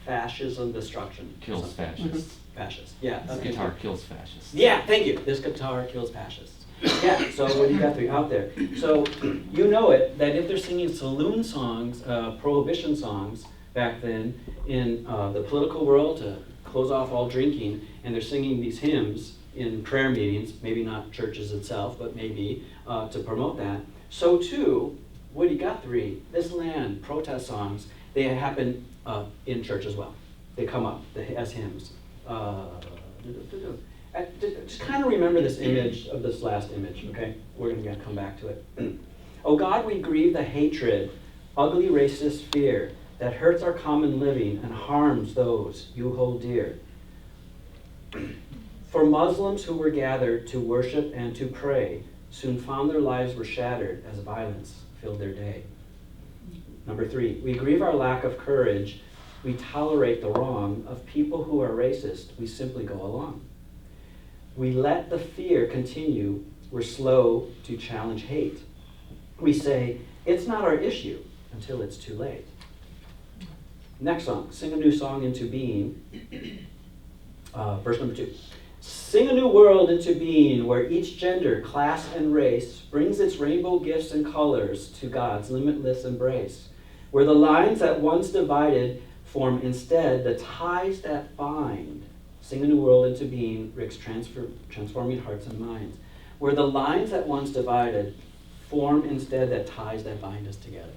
fascism destruction. Kills fascists. Fascists, yeah. This Okay. guitar kills fascists. Yeah, thank you. This guitar kills fascists. Yeah, so Woody Guthrie out there. So you know it, that if they're singing saloon songs, prohibition songs back then in the political world to close off all drinking, and they're singing these hymns in prayer meetings, maybe not churches itself, but maybe to promote that. So too, Woody Guthrie, This Land, protest songs, they happen in church as well. They come up as hymns. Just kind of remember this image of this last image, okay? We're going to come back to it. Oh God, we grieve the hatred, ugly racist fear that hurts our common living and harms those you hold dear. For Muslims who were gathered to worship and to pray soon found their lives were shattered as violence filled their day. Number 3, we grieve our lack of courage. We tolerate the wrong of people who are racist. We simply go along. We let the fear continue. We're slow to challenge hate. We say, it's not our issue until it's too late. Next song, Sing a New Song into Being. Verse number 2. Sing a new world into being where each gender, class, and race brings its rainbow gifts and colors to God's limitless embrace. Where the lines that once divided form instead the ties that bind. Sing a new world into being, Rick's transforming hearts and minds. Where the lines that once divided form instead the ties that bind us together.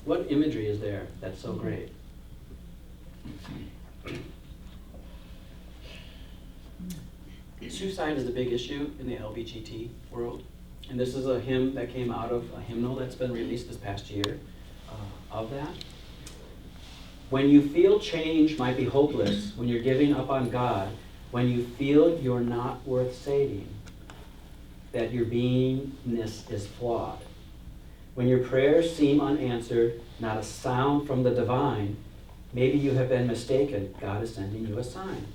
What imagery is there that's so great? Suicide is a big issue in the LGBT world. And this is a hymn that came out of a hymnal that's been released this past year of that. When you feel change might be hopeless, when you're giving up on God, when you feel you're not worth saving, that your beingness is flawed, when your prayers seem unanswered, not a sound from the divine, maybe you have been mistaken, God is sending you a sign.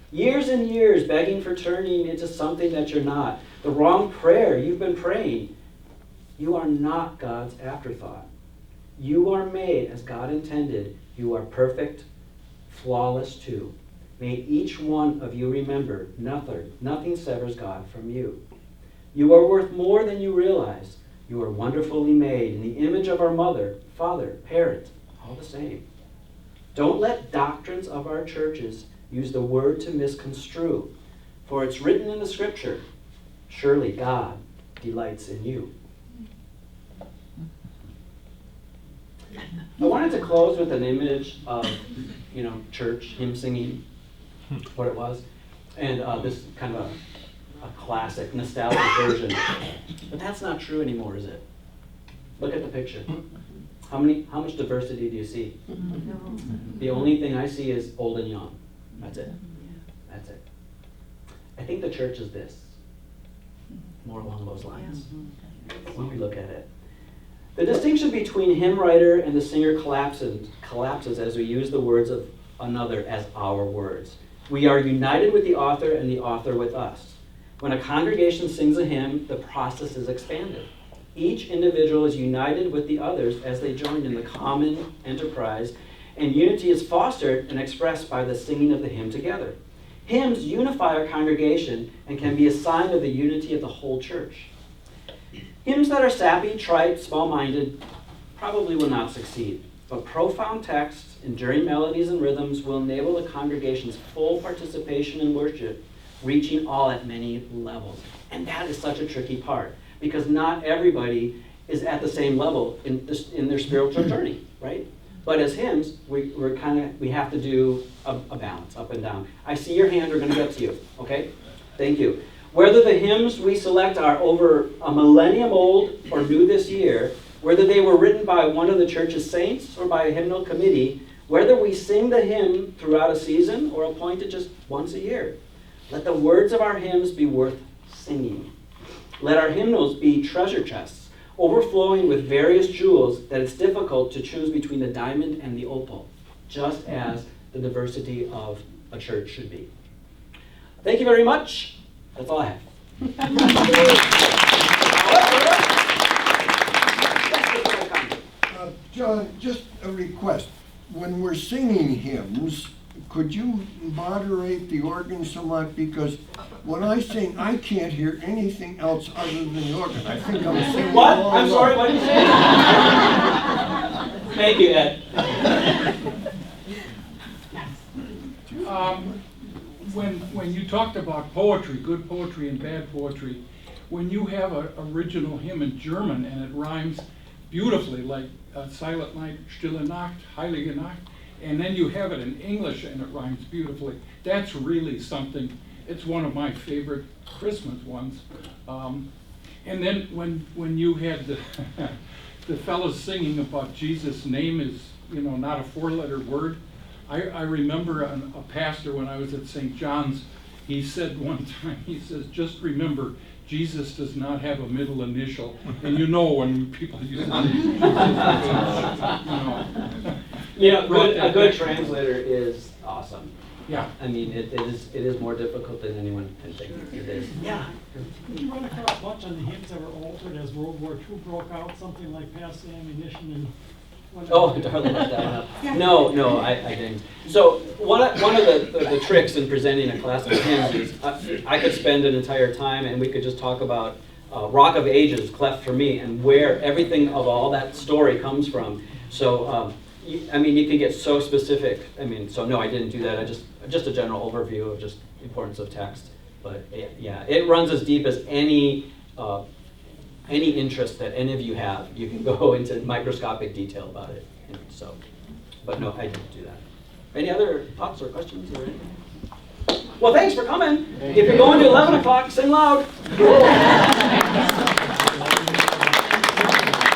Years and years begging for turning into something that you're not, the wrong prayer you've been praying, you are not God's afterthought. You are made as God intended. You are perfect, flawless too. May each one of you remember nothing severs God from you. You are worth more than you realize. You are wonderfully made in the image of our mother, father, parent, all the same. Don't let doctrines of our churches use the word to misconstrue, for it's written in the scripture, surely God delights in you. I wanted to close with an image of, church, hymn singing, what it was, and this kind of a classic, nostalgic version. But that's not true anymore, is it? Look at the picture. How much diversity do you see? The only thing I see is old and young. That's it. That's it. I think the church is this, more along those lines, when we look at it. The distinction between hymn writer and the singer collapses as we use the words of another as our words. We are united with the author and the author with us. When a congregation sings a hymn, the process is expanded. Each individual is united with the others as they join in the common enterprise, and unity is fostered and expressed by the singing of the hymn together. Hymns unify our congregation and can be a sign of the unity of the whole church. Hymns that are sappy, trite, small-minded probably will not succeed, but profound texts, enduring melodies and rhythms will enable the congregation's full participation in worship, reaching all at many levels. And that is such a tricky part, because not everybody is at the same level in their spiritual journey, right? But as hymns, we have to do a balance, up and down. I see your hand, we're going to get to you, okay? Thank you. Whether the hymns we select are over a millennium old or new this year, whether they were written by one of the church's saints or by a hymnal committee, whether we sing the hymn throughout a season or appointed just once a year, let the words of our hymns be worth singing. Let our hymnals be treasure chests, overflowing with various jewels that it's difficult to choose between the diamond and the opal, just as the diversity of a church should be. Thank you very much. That's all I have. John, just a request. When we're singing hymns, could you moderate the organ somewhat? Because when I sing, I can't hear anything else other than the organ. I think I'm singing. What? all I'm sorry, what did you say? Thank you, Ed. When you talked about poetry, good poetry and bad poetry, when you have an original hymn in German and it rhymes beautifully, like Silent Night, Stille Nacht, Heilige Nacht, and then you have it in English and it rhymes beautifully, that's really something. It's one of my favorite Christmas ones. And then when you had the fellows singing about Jesus' name is, not a four-letter word, I remember a pastor when I was at St. John's, he said one time, he says, just remember, Jesus does not have a middle initial. And when people use it, A good translator is awesome. Yeah. I mean, it is more difficult than anyone can think it is. Yeah. Did you run across much on the hymns that were altered as World War II broke out, something like Pass the Ammunition and... Oh, darling, let that one up. No, I didn't. So one of the tricks in presenting a class of hymns is I could spend an entire time and we could just talk about Rock of Ages, Cleft for Me, and where everything of all that story comes from. So, you can get so specific. So no, I didn't do that. I just a general overview of just importance of text. But yeah, it runs as deep as any interest that any of you have. You can go into microscopic detail about it. So, but no, I didn't do that. Any other thoughts or questions or anything? Well, thanks for coming. If you're going to 11 o'clock, sing loud.